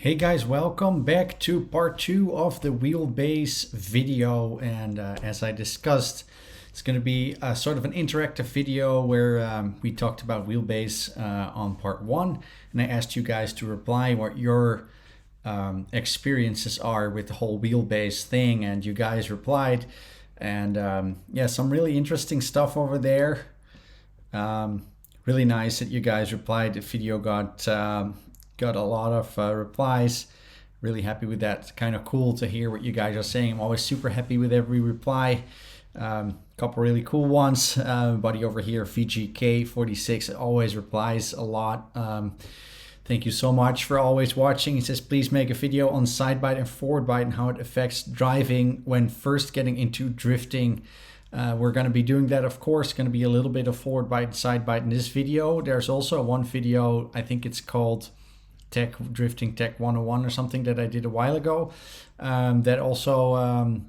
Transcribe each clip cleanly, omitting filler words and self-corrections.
Hey guys, welcome back to part 2 of the wheelbase video, and as I discussed, it's going to be a sort of an interactive video where we talked about wheelbase on part 1, and I asked you guys to reply what your experiences are with the whole wheelbase thing, and you guys replied, and yeah, some really interesting stuff over there. Really nice that you guys replied. The video got a lot of replies. Really happy with that. It's kind of cool to hear what you guys are saying. I'm always super happy with every reply. Couple really cool ones. Buddy over here, VGK46, always replies a lot. Thank you so much for always watching. He says, please make a video on side bite and forward bite and how it affects driving when first getting into drifting. We're going to be doing that, of course. Going to be a little bit of forward bite and side bite in this video. There's also one video, I think it's called Drifting Tech 101 or something, that I did a while ago, that also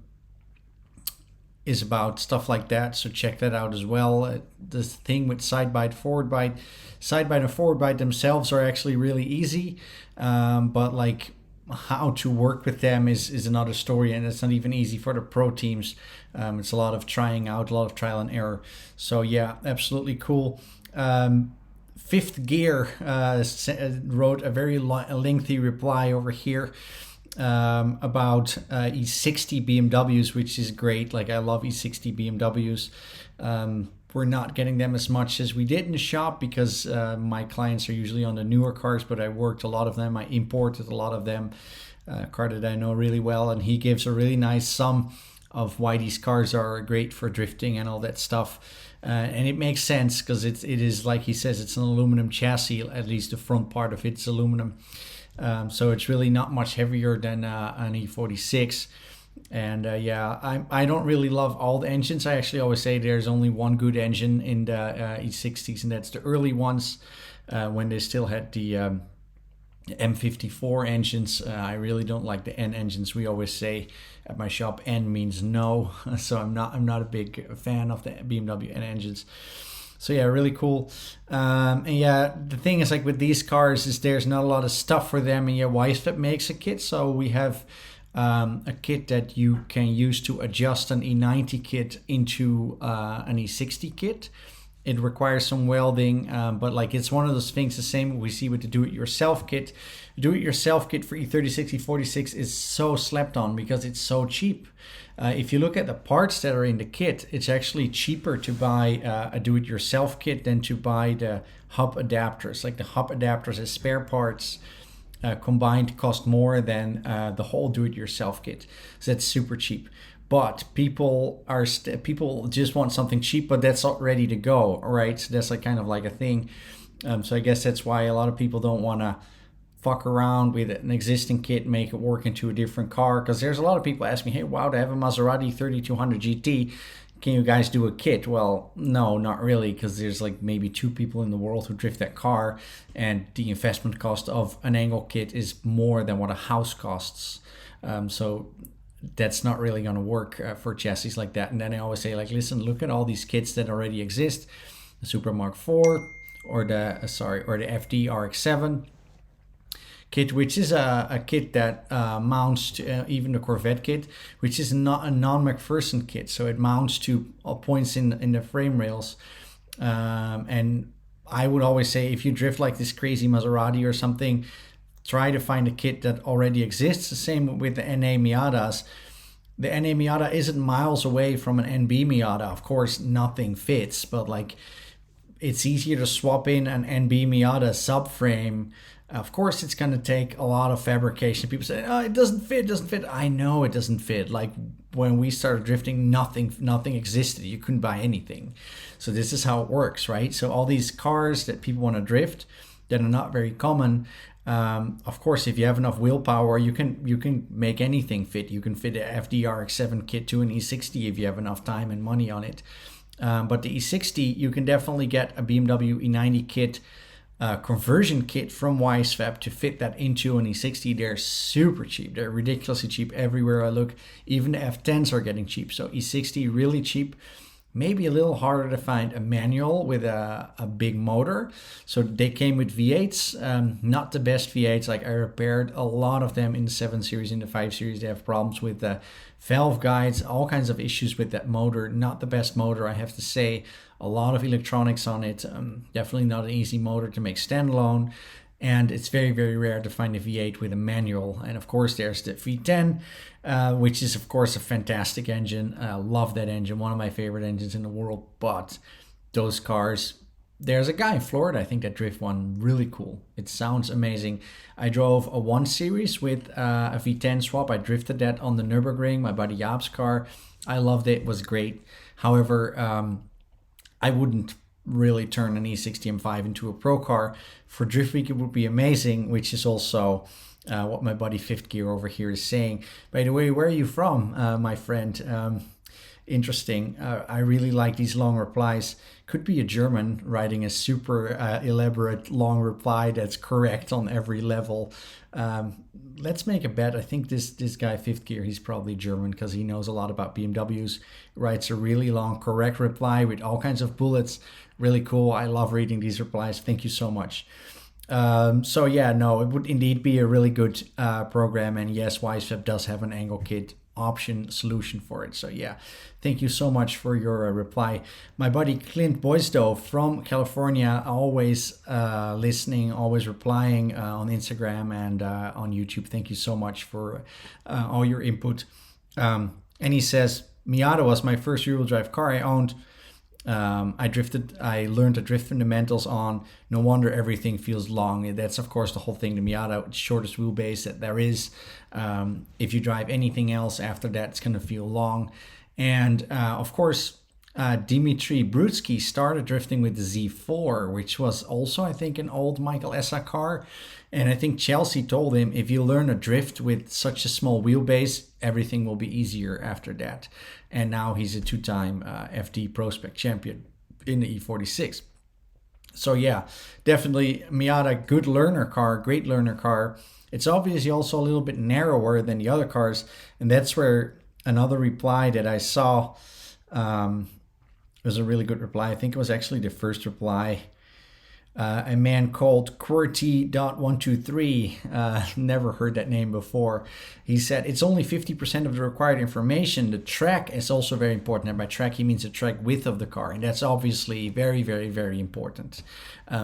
is about stuff like that, so check that out as well. The thing with side bite, forward bite, side bite and forward bite themselves are actually really easy, but like how to work with them is another story, and it's not even easy for the pro teams. It's a lot of trying out, a lot of trial and error. So yeah, absolutely cool. Fifth Gear wrote a very lengthy reply over here about E60 BMWs, which is great. Like, I love E60 BMWs. We're not getting them as much as we did in the shop because my clients are usually on the newer cars, but I worked a lot of them. I imported a lot of them, a car that I know really well, and he gives a really nice sum of why these cars are great for drifting and all that stuff. And it makes sense because it is, like he says, it's an aluminum chassis. At least the front part of it's aluminum. So it's really not much heavier than an E46. And yeah, I don't really love all the engines. I actually always say there's only one good engine in the E60s, and that's the early ones when they still had the M54 engines. I really don't like the N engines. We always say at my shop N means no, so I'm not a big fan of the BMW N engines. So yeah, really cool. And yeah, the thing is, like with these cars, is there's not a lot of stuff for them, and yeah, Wisefab makes a kit, so we have a kit that you can use to adjust an E90 kit into an E60 kit. It requires some welding, but like it's one of those things, the same we see with the do-it-yourself kit. Do-it-yourself kit for E30, E46 is so slept on because it's so cheap. If you look at the parts that are in the kit, it's actually cheaper to buy a do-it-yourself kit than to buy the hub adapters. Like the hub adapters as spare parts combined cost more than the whole do-it-yourself kit. So that's super cheap. But people just want something cheap, but that's not ready to go, right? So that's like kind of like a thing. So I guess that's why a lot of people don't want to fuck around with an existing kit, make it work into a different car. Because there's a lot of people ask me, hey, Wout, I have a Maserati 3200 GT. Can you guys do a kit? Well, no, not really, because there's like maybe 2 people in the world who drift that car, and the investment cost of an angle kit is more than what a house costs. So that's not really going to work for chassis like that. And then I always say, like, listen, look at all these kits that already exist, the Super Mark IV or the FD RX7 kit, which is a kit that mounts to even the Corvette kit, which is not a non-McPherson kit, so it mounts to points in the frame rails. And I would always say, if you drift like this crazy Maserati or something, try to find a kit that already exists. The same with the NA Miatas. The NA Miata isn't miles away from an NB Miata. Of course, nothing fits, but like it's easier to swap in an NB Miata subframe. Of course, it's going to take a lot of fabrication. People say, oh, it doesn't fit. I know it doesn't fit. Like when we started drifting, nothing existed. You couldn't buy anything. So this is how it works, right? So all these cars that people want to drift that are not very common, of course, if you have enough willpower, you can make anything fit. You can fit an FD RX7 kit to an E60 if you have enough time and money on it. But the E60, you can definitely get a BMW E90 kit, conversion kit from Wisefab to fit that into an E60. They're super cheap. They're ridiculously cheap everywhere I look. Even the F10s are getting cheap. So E60 really cheap. maybe a little harder to find a manual with a big motor. So they came with V8s, not the best V8s. Like I repaired a lot of them in the 7 Series, in the 5 Series. They have problems with the valve guides, all kinds of issues with that motor. Not the best motor, I have to say. A lot of electronics on it. Definitely not an easy motor to make standalone. And it's very, very rare to find a V8 with a manual. And of course, there's the V10, which is, of course, a fantastic engine. I love that engine, one of my favorite engines in the world. But those cars, there's a guy in Florida, I think, that drift one really cool. It sounds amazing. I drove a 1 Series with a V10 swap. I drifted that on the Nürburgring, my buddy Jaap's car. I loved it. It was great. However, I wouldn't really turn an E60 M5 into a pro car. For Drift Week, it would be amazing, which is also what my buddy Fifth Gear over here is saying. By the way, where are you from, my friend? Interesting. I really like these long replies. Could be a German writing a super elaborate long reply that's correct on every level. Let's make a bet. I think this guy Fifth Gear, he's probably German because he knows a lot about BMWs. Writes a really long correct reply with all kinds of bullets. Really cool. I love reading these replies. Thank you so much. So yeah, no, it would indeed be a really good program. And yes, Wisefab does have an angle kit option solution for it. So yeah, thank you so much for your reply. My buddy Clint Boisdove from California, always listening, always replying on Instagram and on YouTube. Thank you so much for all your input. And he says, Miata was my first rear-wheel drive car I owned. I learned the drift fundamentals on. No wonder everything feels long. That's of course the whole thing. The Miata, shortest wheelbase that there is. If you drive anything else after that, it's going to feel long. And of course, Dimitri Brutsky started drifting with the Z4, which was also, I think, an old Michael Essa car. And I think Chelsea told him, if you learn to drift with such a small wheelbase, everything will be easier after that. And now he's a 2-time FD Pro Spec champion in the E46. So yeah, definitely Miata, good learner car, great learner car. It's obviously also a little bit narrower than the other cars. And that's where another reply that I saw was a really good reply. I think it was actually the first reply. A man called QWERTY.123, never heard that name before. He said, it's only 50% of the required information. The track is also very important. And by track, he means the track width of the car. And that's obviously very, very, very important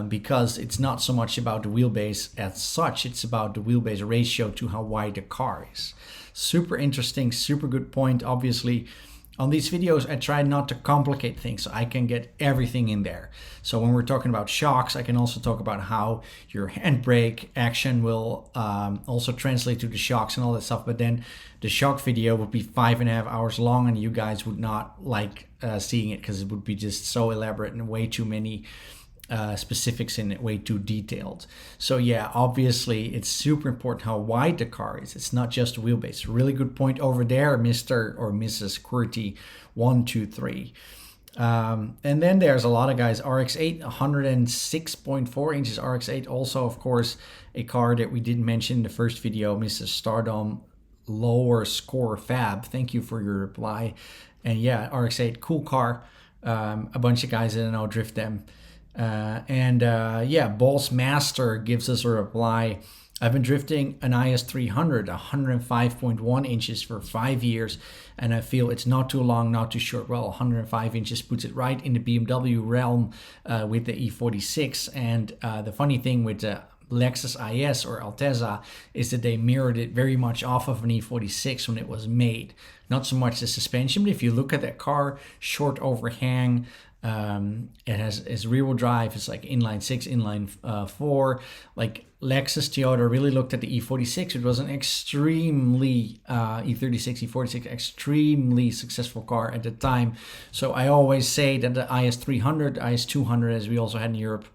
because it's not so much about the wheelbase as such. It's about the wheelbase ratio to how wide the car is. Super interesting, super good point. Obviously, on these videos, I try not to complicate things so I can get everything in there. So when we're talking about shocks, I can also talk about how your handbrake action will also translate to the shocks and all that stuff. But then the shock video would be 5.5 hours long and you guys would not like seeing it because it would be just so elaborate and way too many specifics in it, way too detailed. So yeah, obviously it's super important how wide the car is. It's not just a wheelbase. Really good point over there, Mr. or Mrs. QWERTY 123. And then there's a lot of guys. RX-8, 106.4 inches RX-8. Also, of course, a car that we didn't mention in the first video, Mrs. Stardom Lower Score Fab. Thank you for your reply. And yeah, RX-8, cool car. A bunch of guys that I know drift them. Yeah, Balls Master gives us a reply. I've been drifting an IS 300, 105.1 inches for 5 years, and I feel it's not too long, not too short. Well, 105 inches puts it right in the BMW realm with the E46. And the funny thing with the Lexus IS or Altezza is that they mirrored it very much off of an E46 when it was made. Not so much the suspension, but if you look at that car, short overhang, it has its rear-wheel drive. It's like inline 6, inline 4. Like Lexus, Toyota really looked at the E46. It was an extremely E36, E46, extremely successful car at the time. So I always say that the IS 300, IS 200, as we also had in Europe,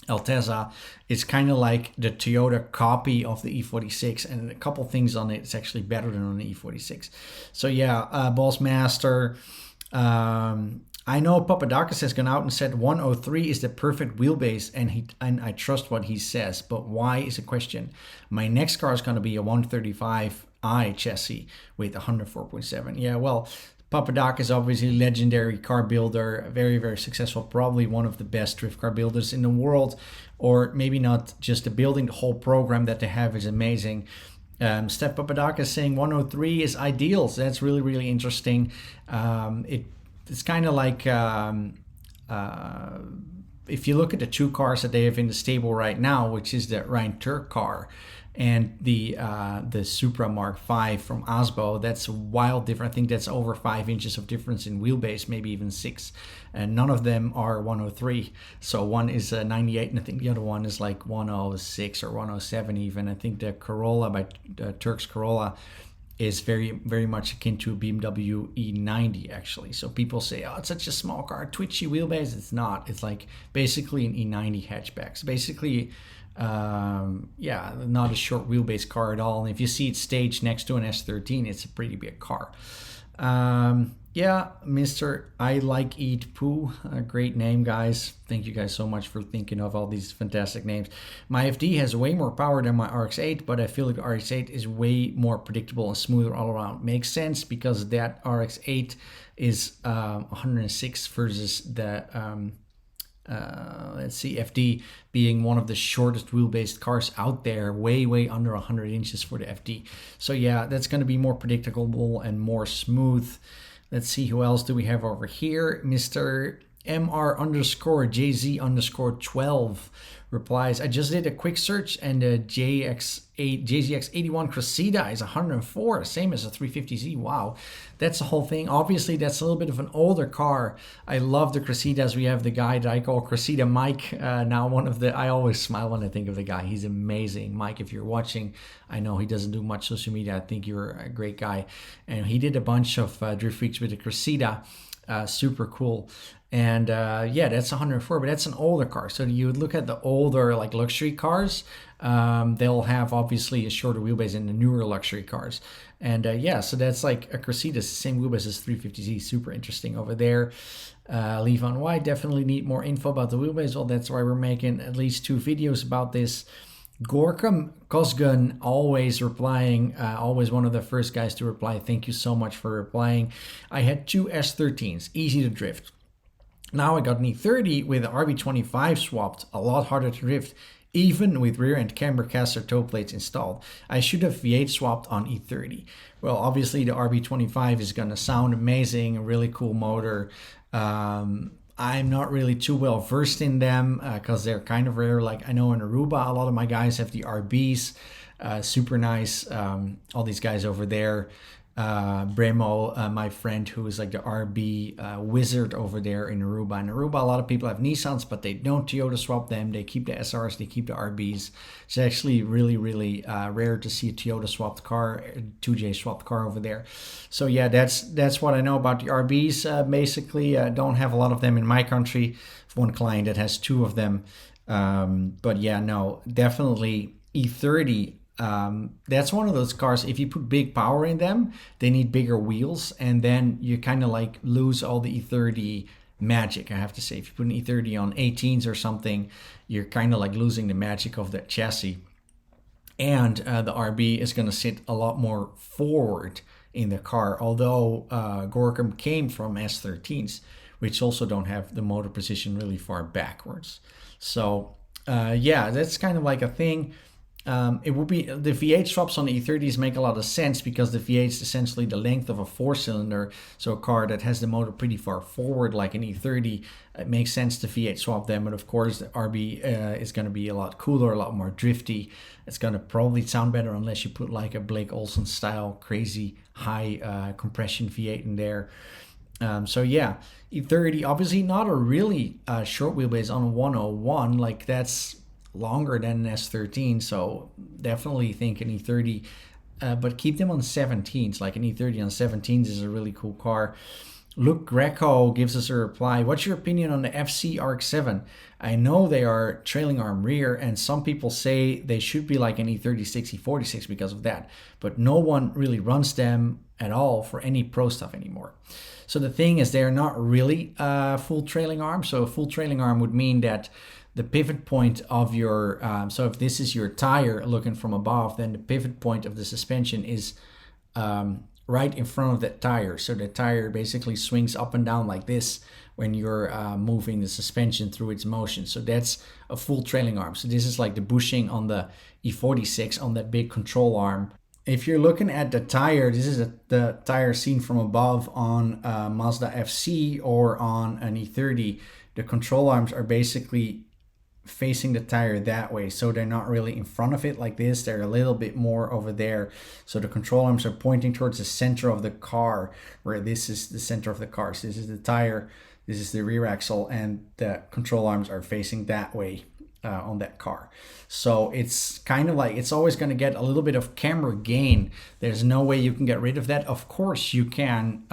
Altezza, is kind of like the Toyota copy of the E46, and a couple things on it, it's actually better than on the E46. So yeah, Boss Master. I know Papadakis has gone out and said 103 is the perfect wheelbase, and I trust what he says, but why is a question. My next car is going to be a 135i chassis with 104.7. Yeah, well, Papadakis, obviously legendary car builder, very, very successful, probably one of the best drift car builders in the world, or maybe not just the building, the whole program that they have is amazing. Steph Papadakis saying 103 is ideal, so that's really, really interesting. It's kind of like if you look at the two cars that they have in the stable right now, which is the Ryan Turk car and the Supra Mark V from Asbo, that's wild different. I think that's over 5 inches of difference in wheelbase, maybe even 6. And none of them are 103. So one is 98, and I think the other one is like 106 or 107 even. I think the Corolla by Turk's Corolla is very, very much akin to a BMW E90 actually. So people say, oh, it's such a small car, twitchy wheelbase. It's not. It's like basically an E90 hatchback. So basically, not a short wheelbase car at all. And if you see it staged next to an S13, it's a pretty big car. Mr. I Like Eat Poo, great name, guys. Thank you guys so much for thinking of all these fantastic names. My FD has way more power than my RX-8, but I feel like the RX-8 is way more predictable and smoother all around. Makes sense because that RX-8 is 106 versus the FD being one of the shortest wheelbase cars out there, way under 100 inches for the FD. So yeah, that's going to be more predictable and more smooth. Let's see, who else do we have over here? Mr. MR_JZ_12 replies, I just did a quick search and the JZX81 Cressida is 104, same as a 350Z. Wow, that's the whole thing. Obviously, that's a little bit of an older car. I love the Cressidas. We have the guy that I call Cressida Mike. Now I always smile when I think of the guy. He's amazing. Mike, if you're watching, I know he doesn't do much social media. I think you're a great guy. And he did a bunch of Drift Weeks with the Cressida. Super cool. And that's 104, but that's an older car. So you would look at the older like luxury cars, they'll have obviously a shorter wheelbase than the newer luxury cars. And so that's like a Cressida, same wheelbase as 350Z, super interesting over there. Levon White, definitely need more info about the wheelbase. Well, that's why we're making at least 2 videos about this. Gorkum Kosgun, always replying, always one of the first guys to reply. Thank you so much for replying. I had 2 S13s, easy to drift. Now I got an E30 with the RB25 swapped, a lot harder to drift, even with rear end camber caster toe plates installed. I should have V8 swapped on E30. Well, obviously the RB25 is going to sound amazing, a really cool motor. I'm not really too well versed in them because they're kind of rare. Like I know in Aruba, a lot of my guys have the RBs, super nice. All these guys over there. Bremo, my friend who is like the RB wizard over there in Aruba. In Aruba, a lot of people have Nissans, but they don't Toyota swap them. They keep the SRs, they keep the RBs. It's actually really, really rare to see a Toyota swapped car, 2J swapped car over there. So yeah, that's what I know about the RBs. Basically, don't have a lot of them in my country. One client that has 2 of them. But yeah, no, definitely E30. That's one of those cars, if you put big power in them, they need bigger wheels, and then you kind of like lose all the E30 magic, I have to say. If you put an E30 on 18s or something, you're kind of like losing the magic of that chassis. And the RB is going to sit a lot more forward in the car, although Gorkum came from S13s, which also don't have the motor position really far backwards. So that's kind of like a thing. It would be the V8 swaps on the E30s make a lot of sense because the V8 is essentially the length of a 4-cylinder. So a car that has the motor pretty far forward like an E30, it makes sense to V8 swap them. But of course the RB is going to be a lot cooler, a lot more drifty. It's going to probably sound better unless you put like a Blake Olson style crazy high compression V8 in there. E30, obviously not a really short wheelbase on a 101, like that's longer than an S13, so definitely think an E30, but keep them on 17s. Like an E30 on 17s is a really cool car. Luke Greco gives us a reply. What's your opinion on the FC RX7? I know they are trailing arm rear, and some people say they should be like an E30 E46 because of that, but no one really runs them at all for any pro stuff anymore. So the thing is, they're not really full trailing arm. So a full trailing arm would mean that the pivot point of your, so if this is your tire looking from above, then the pivot point of the suspension is right in front of that tire. So the tire basically swings up and down like this when you're moving the suspension through its motion. So that's a full trailing arm. So this is like the bushing on the E46 on that big control arm. If you're looking at the tire, this is the tire seen from above on Mazda FC or on an E30. The control arms are basically facing the tire that way, so they're not really in front of it like this. They're a little bit more over there, so the control arms are pointing towards the center of the car, where this is the center of the car. So this is the tire, this is the rear axle, and the control arms are facing that way on that car. So it's kind of like, it's always going to get a little bit of camber gain. There's no way you can get rid of that. Of course you can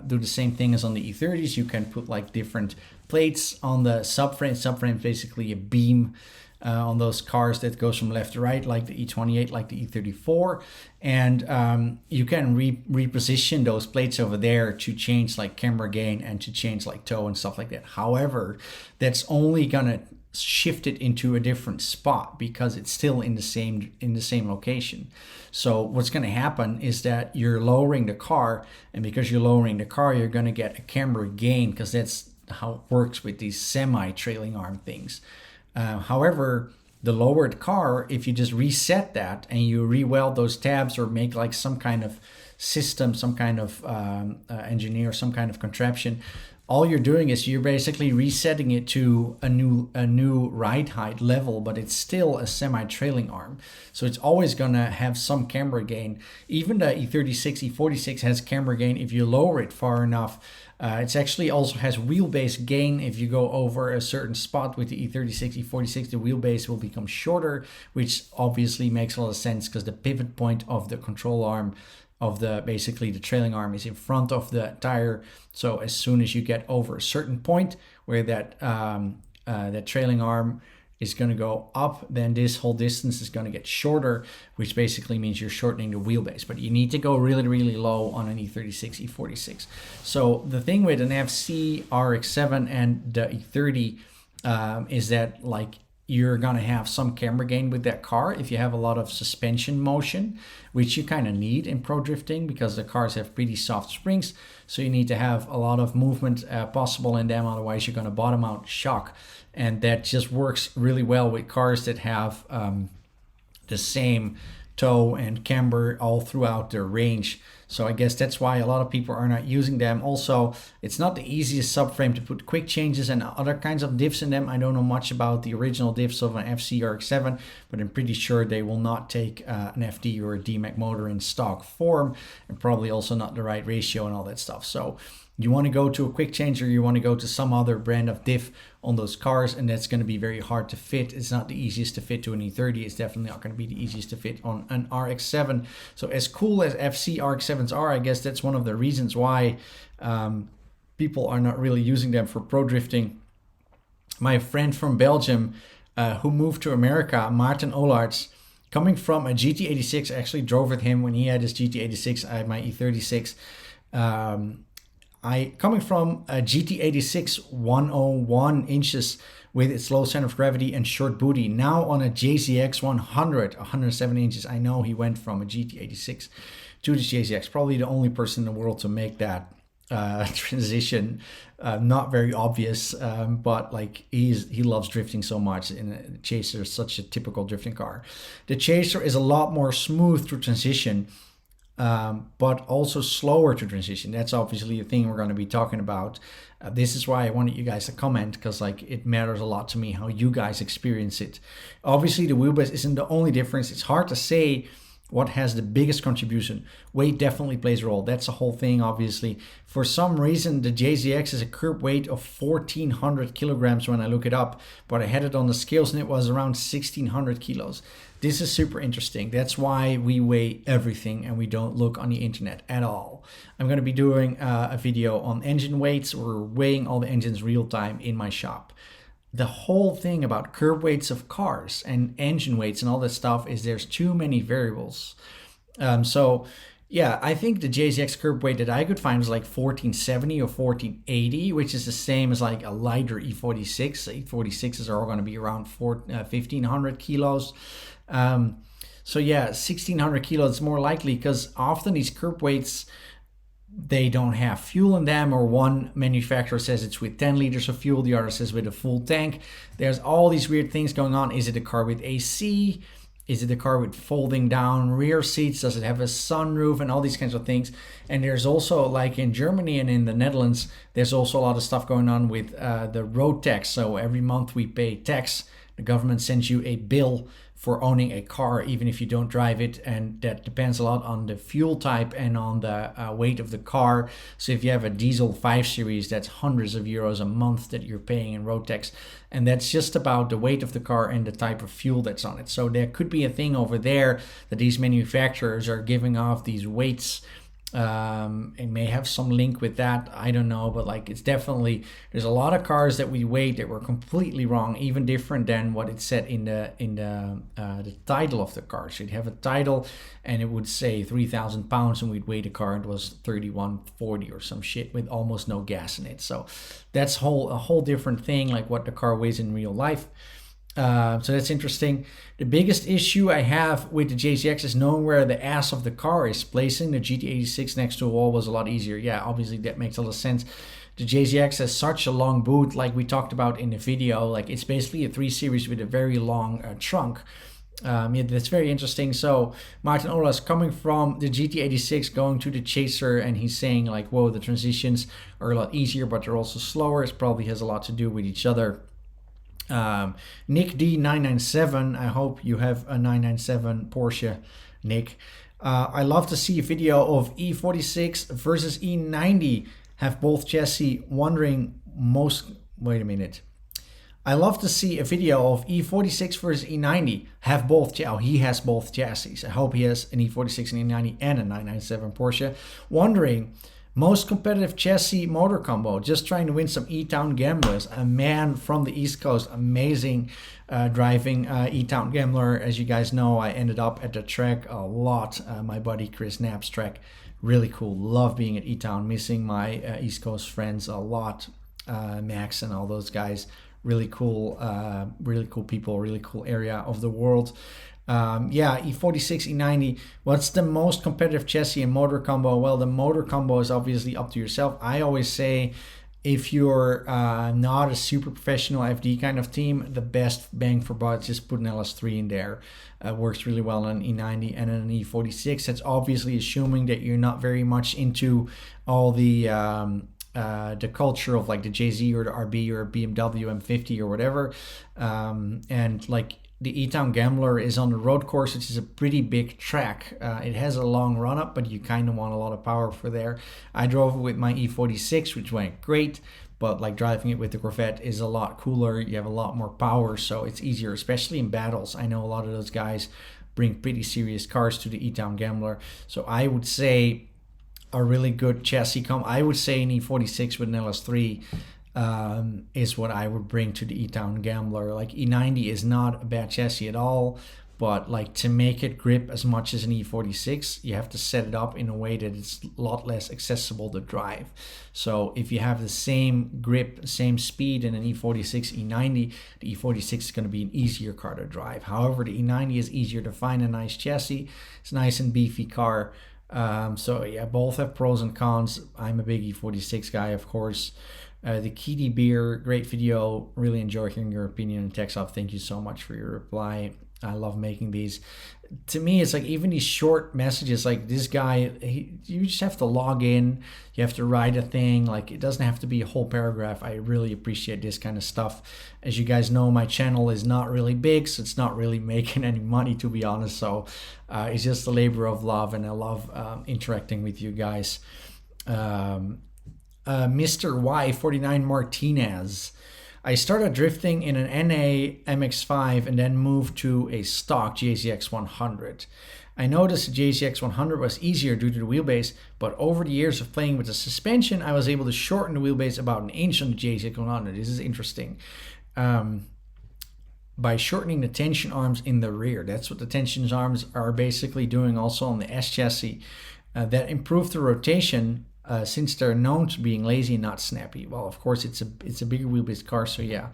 do the same thing as on the E30s. You can put like different plates on the subframe. Subframe is basically a beam on those cars that goes from left to right, like the E28, like the E34. And you can reposition those plates over there to change like camber gain and to change like toe and stuff like that. However, that's only gonna shift it into a different spot because it's still in the same location. So what's going to happen is that you're lowering the car, and because you're lowering the car, you're going to get a camber gain, because that's how it works with these semi-trailing arm things. However, the lowered car, if you just reset that and you re-weld those tabs or make like some kind of system, some kind of engineer, some kind of contraption, all you're doing is you're basically resetting it to a new ride height level, but it's still a semi-trailing arm. So it's always going to have some camber gain. Even the E36, E46 has camber gain if you lower it far enough. It's actually also has wheelbase gain. If you go over a certain spot with the E36, E46, the wheelbase will become shorter, which obviously makes a lot of sense because the pivot point of the control arm of basically the trailing arm is in front of the tire. So as soon as you get over a certain point where that trailing arm is going to go up, then this whole distance is going to get shorter, which basically means you're shortening the wheelbase. But you need to go really, really low on an E36, E46. So the thing with an FC RX7 and the E30 is that like you're going to have some camber gain with that car if you have a lot of suspension motion, which you kind of need in pro drifting because the cars have pretty soft springs. So you need to have a lot of movement possible in them, otherwise you're going to bottom out shock. And that just works really well with cars that have the same toe and camber all throughout their range. So I guess that's why a lot of people are not using them. Also, it's not the easiest subframe to put quick changes and other kinds of diffs in them. I don't know much about the original diffs of an FC RX7, but I'm pretty sure they will not take an FD or a DMAC motor in stock form, and probably also not the right ratio and all that stuff. So you want to go to a quick change, or you want to go to some other brand of diff on those cars, and that's going to be very hard to fit. It's not the easiest to fit to an E30. It's definitely not going to be the easiest to fit on an RX7. So as cool as FC RX7s are, I guess that's one of the reasons why people are not really using them for pro drifting. My friend from Belgium who moved to America, Maarten Olarts, coming from a GT86, I actually drove with him when he had his GT86. I had my E36. Coming from a GT86 101 inches with its low center of gravity and short booty, now on a JZX 107 inches. I know he went from a GT86 to the JZX. Probably the only person in the world to make that transition. Not very obvious, but like he loves drifting so much, and the Chaser is such a typical drifting car. The Chaser is a lot more smooth to transition, but also slower to transition. That's obviously the thing we're going to be talking about. This is why I wanted you guys to comment, because like it matters a lot to me how you guys experience it. Obviously the wheelbase isn't the only difference. It's hard to say what has the biggest contribution. Weight definitely plays a role. That's the whole thing, obviously. For some reason, the JZX is a curb weight of 1,400 kilograms when I look it up, but I had it on the scales and it was around 1,600 kilos. This is super interesting. That's why we weigh everything and we don't look on the internet at all. I'm going to be doing a video on engine weights. We're weighing all the engines real time in my shop. The whole thing about curb weights of cars and engine weights and all that stuff is there's too many variables. So yeah, I think the JZX curb weight that I could find was like 1470 or 1480, which is the same as like a lighter E46. E46s are all going to be around 1,500 kilos. So yeah, 1600 kilos is more likely, because often these curb weights, they don't have fuel in them, or one manufacturer says it's with 10 liters of fuel, the other says with a full tank. There's all these weird things going on. Is it a car with AC? Is it a car with folding down rear seats? Does it have a sunroof? And all these kinds of things. And there's also, like in Germany and in the Netherlands, there's also a lot of stuff going on with the road tax. So every month we pay tax. The government sends you a bill for owning a car, even if you don't drive it, and that depends a lot on the fuel type and on the weight of the car. So if you have a diesel 5 Series, that's hundreds of euros a month that you're paying in road tax, and that's just about the weight of the car and the type of fuel that's on it. So there could be a thing over there that these manufacturers are giving off these weights. It may have some link with that, I don't know, but like, it's definitely, there's a lot of cars that we weighed that were completely wrong, even different than what it said in the title of the car. So you'd have a title and it would say 3,000 pounds, and we'd weigh the car and it was 3140 or some shit with almost no gas in it. So that's a whole different thing, like what the car weighs in real life. So that's interesting. The biggest issue I have with the JZX is knowing where the ass of the car is. Placing the GT86 next to a wall was a lot easier. Yeah, obviously that makes a lot of sense. The JZX has such a long boot, like we talked about in the video. Like, it's basically a 3 Series with a very long trunk. Yeah, that's very interesting. So Martin Ola's coming from the GT86 going to the Chaser, and he's saying like, whoa, the transitions are a lot easier, but they're also slower. It probably has a lot to do with each other. Nick D997, I hope you have a 997 Porsche, Nick. I love to see a video of E46 versus E90. Have both chassis. Wait a minute. I love to see a video of E46 versus E90. Have both. He has both chassis. I hope he has an E46 and E90 and a 997 Porsche. Wondering, most competitive chassis motor combo, just trying to win some E-Town Gamblers. A man from the East Coast, amazing driving E-Town Gambler. As you guys know, I ended up at the track a lot. My buddy Chris Knapp's track, really cool. Love being at E-Town, missing my East Coast friends a lot. Max and all those guys, really cool people, really cool area of the world. E46, E90. What's the most competitive chassis and motor combo? Well, the motor combo is obviously up to yourself. I always say, if you're not a super professional FD kind of team, the best bang for buck is just put an LS3 in there. Works really well on an E90 and an E46. That's obviously assuming that you're not very much into all the culture of like the JZ or the RB or BMW M50 or whatever. And like, the E-Town Gambler is on the road course, which is a pretty big track. It has a long run up, but you kind of want a lot of power for there. I drove it with my E46, which went great, but like driving it with the Corvette is a lot cooler. You have a lot more power, so it's easier, especially in battles. I know a lot of those guys bring pretty serious cars to the E-Town Gambler. So I would say a really good chassis I would say an E46 with an LS3 is what I would bring to the E-Town Gambler. Like, E90 is not a bad chassis at all, but like, to make it grip as much as an E46, you have to set it up in a way that it's a lot less accessible to drive. So if you have the same grip, same speed in an E46, E90, the E46 is going to be an easier car to drive. However, the E90 is easier to find a nice chassis. It's a nice and beefy car. So yeah, both have pros and cons. I'm a big E46 guy, of course. The Kitty Beer, great video. Really enjoy hearing your opinion and text off. Thank you so much for your reply. I love making these. To me, it's like, even these short messages, like this guy, you just have to log in. You have to write a thing. Like, it doesn't have to be a whole paragraph. I really appreciate this kind of stuff. As you guys know, my channel is not really big, so it's not really making any money, to be honest. So it's just a labor of love, and I love interacting with you guys. Mr. Y49 Martinez. I started drifting in an NA MX-5 and then moved to a stock JZX 100. I noticed the JZX 100 was easier due to the wheelbase, but over the years of playing with the suspension, I was able to shorten the wheelbase about an inch on the JZX 100. This is interesting. By shortening the tension arms in the rear. That's what the tension arms are basically doing also on the S chassis. That improved the rotation since they're known to being lazy and not snappy. Well, of course, it's a bigger wheelbase car, so yeah,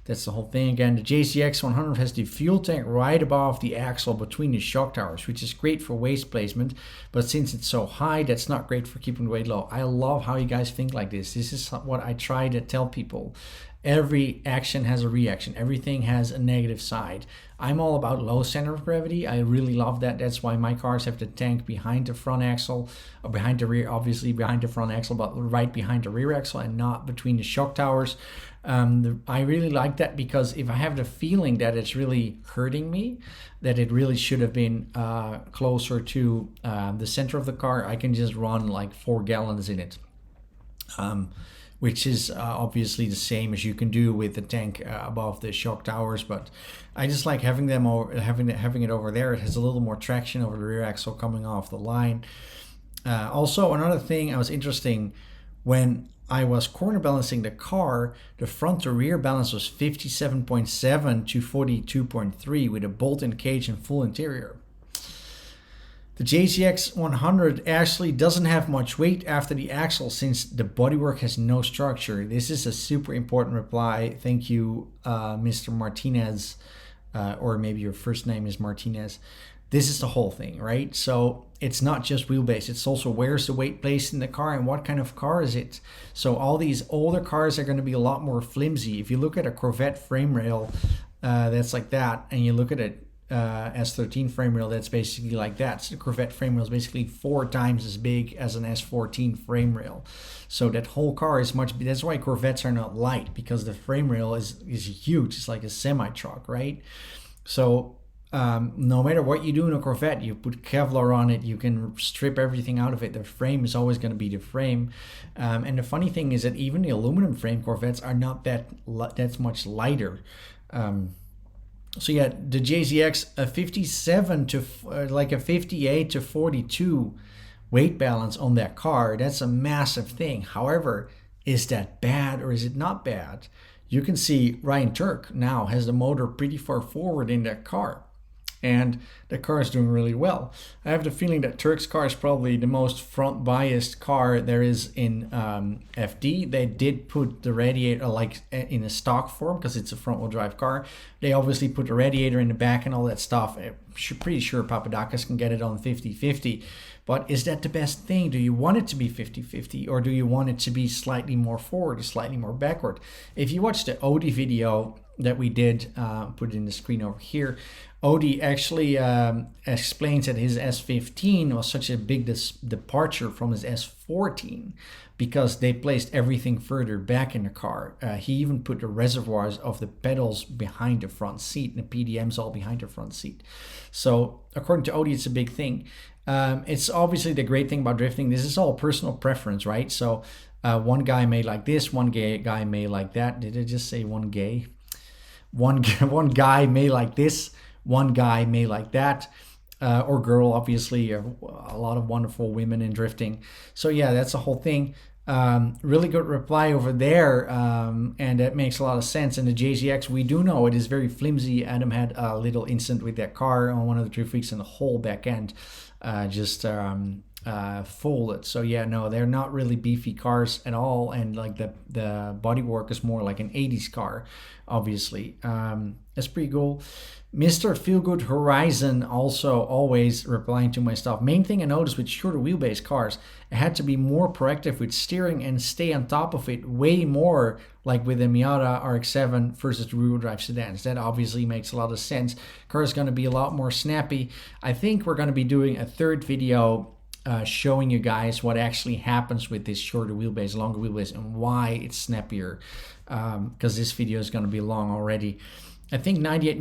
that's the whole thing. Again, the JZX 100 has the fuel tank right above the axle between the shock towers, which is great for waist placement, but since it's so high, that's not great for keeping the weight low. I love how you guys think like this. This is what I try to tell people. Every action has a reaction. Everything has a negative side. I'm all about low center of gravity. I really love that. That's why my cars have the tank behind the front axle, or behind the rear, obviously behind the front axle, but right behind the rear axle and not between the shock towers. I really like that, because if I have the feeling that it's really hurting me, that it really should have been closer to the center of the car, I can just run like 4 gallons in it. Which is obviously the same as you can do with the tank above the shock towers, but I just like having them over, having it over there. It has a little more traction over the rear axle coming off the line. Also, another thing I was interesting, when I was corner balancing the car, the front to rear balance was 57.7 to 42.3 with a bolt-in cage and full interior. The JZX 100 actually doesn't have much weight after the axle, since the bodywork has no structure. This is a super important reply. Thank you, Mr. Martinez, or maybe your first name is Martinez. This is the whole thing, right? So it's not just wheelbase. It's also where's the weight placed in the car and what kind of car is it. So all these older cars are going to be a lot more flimsy. If you look at a Corvette frame rail that's like that, and you look at it S13 frame rail that's basically like that. So the Corvette frame rail is basically 4 times as big as an S14 frame rail. So that whole car is much. That's why Corvettes are not light, because the frame rail is huge. It's like a semi truck, right? So no matter what you do in a Corvette, you put Kevlar on it, you can strip everything out of it. The frame is always going to be the frame. And the funny thing is that even the aluminum frame Corvettes are not that's much lighter. So yeah, the JZX, a 57 to like a 58 to 42 weight balance on that car, that's a massive thing. However, is that bad or is it not bad? You can see Ryan Turk now has the motor pretty far forward in that car, and the car is doing really well. I have the feeling that Turk's car is probably the most front biased car there is in FD. They did put the radiator like in a stock form because it's a front wheel drive car. They obviously put the radiator in the back and all that stuff. I'm pretty sure Papadakis can get it on 50-50. But is that the best thing? Do you want it to be 50-50, or do you want it to be slightly more forward or slightly more backward? If you watch the Audi video that we did, put it in the screen over here, Audi actually explains that his S15 was such a big departure from his S14 because they placed everything further back in the car. He even put the reservoirs of the pedals behind the front seat, and the PDMs all behind the front seat. So according to Audi, it's a big thing. It's obviously the great thing about drifting. This is all personal preference, right? So one guy may like this, one guy may like that. Did I just say one gay? One guy may like this, one guy may like that, or girl, obviously. A lot of wonderful women in drifting. So yeah, that's the whole thing. Really good reply over there, and that makes a lot of sense. And the JZX, we do know it is very flimsy. Adam had a little incident with that car on one of the drift weeks, and the whole back end folded. So yeah, no, they're not really beefy cars at all, and like the bodywork is more like an 80s car, obviously. That's pretty cool. Mr. Feelgood Horizon also always replying to my stuff. Main thing I noticed with shorter wheelbase cars, I had to be more proactive with steering and stay on top of it way more, like with the Miata RX7 versus the rear-wheel drive sedans. That obviously makes a lot of sense. Car is going to be a lot more snappy. I think we're going to be doing a third video showing you guys what actually happens with this shorter wheelbase, longer wheelbase, and why it's snappier, because this video is going to be long already. I think 98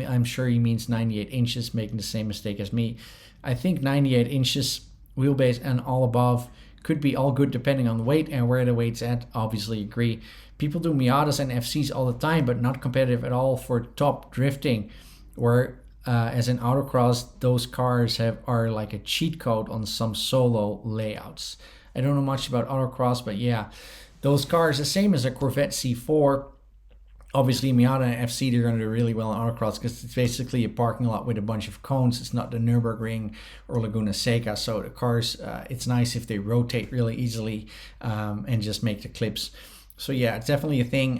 I'm sure he means 98 inches, making the same mistake as me. I think 98 inches wheelbase and all above could be all good depending on the weight and where the weight's at. Obviously agree. People do Miatas and FCs all the time, but not competitive at all for top drifting, where as in autocross, those cars are like a cheat code on some solo layouts. I don't know much about autocross, but yeah, those cars, the same as a Corvette C4, Obviously, Miata and FC, they're going to do really well on autocross because it's basically a parking lot with a bunch of cones. It's not the Nürburgring or Laguna Seca. So the cars, it's nice if they rotate really easily and just make the clips. So yeah, it's definitely a thing.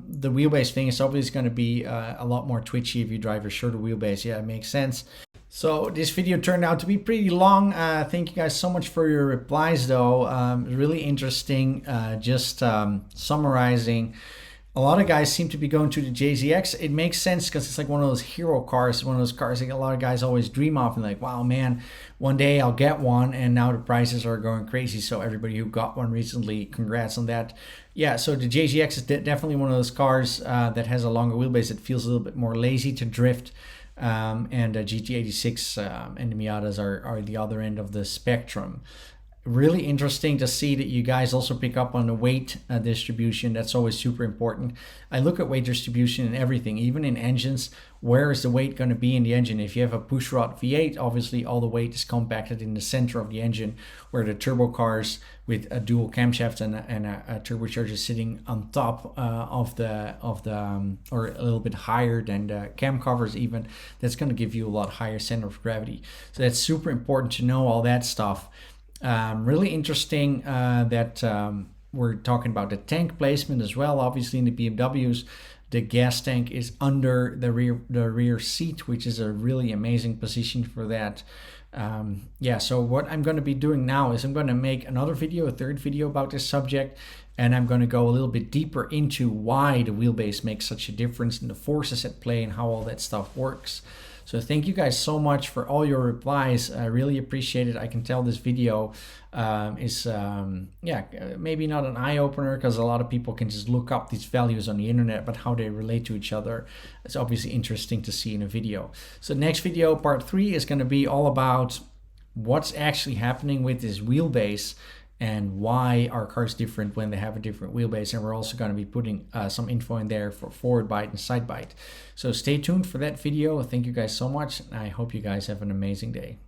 The wheelbase thing is obviously going to be a lot more twitchy if you drive a shorter wheelbase. Yeah, it makes sense. So this video turned out to be pretty long. Thank you guys so much for your replies though. Really interesting. Just summarizing. A lot of guys seem to be going to the JZX. It makes sense because it's like one of those hero cars, one of those cars like a lot of guys always dream of and like, wow, man, one day I'll get one. And now the prices are going crazy. So everybody who got one recently, congrats on that. Yeah, so the JZX is definitely one of those cars that has a longer wheelbase. It feels a little bit more lazy to drift. And GT86 and the Miatas are the other end of the spectrum. Really interesting to see that you guys also pick up on the weight distribution. That's always super important. I look at weight distribution in everything, even in engines. Where is the weight going to be in the engine? If you have a pushrod V8, obviously all the weight is compacted in the center of the engine, where the turbo cars with a dual camshaft and a turbocharger sitting on top or a little bit higher than the cam covers even, that's going to give you a lot higher center of gravity. So that's super important to know all that stuff. Really interesting that we're talking about the tank placement as well. Obviously in the BMWs, the gas tank is under the rear seat, which is a really amazing position for that. Yeah, so what I'm going to be doing now is I'm going to make another video, a third video about this subject, and I'm going to go a little bit deeper into why the wheelbase makes such a difference and the forces at play and how all that stuff works. So thank you guys so much for all your replies. I really appreciate it. I can tell this video is, maybe not an eye-opener because a lot of people can just look up these values on the internet, but how they relate to each other, it's obviously interesting to see in a video. So next video, part 3, is going to be all about what's actually happening with this wheelbase and why are cars different when they have a different wheelbase. And we're also going to be putting some info in there for forward bite and side bite. So stay tuned for that video. Thank you guys so much. I hope you guys have an amazing day.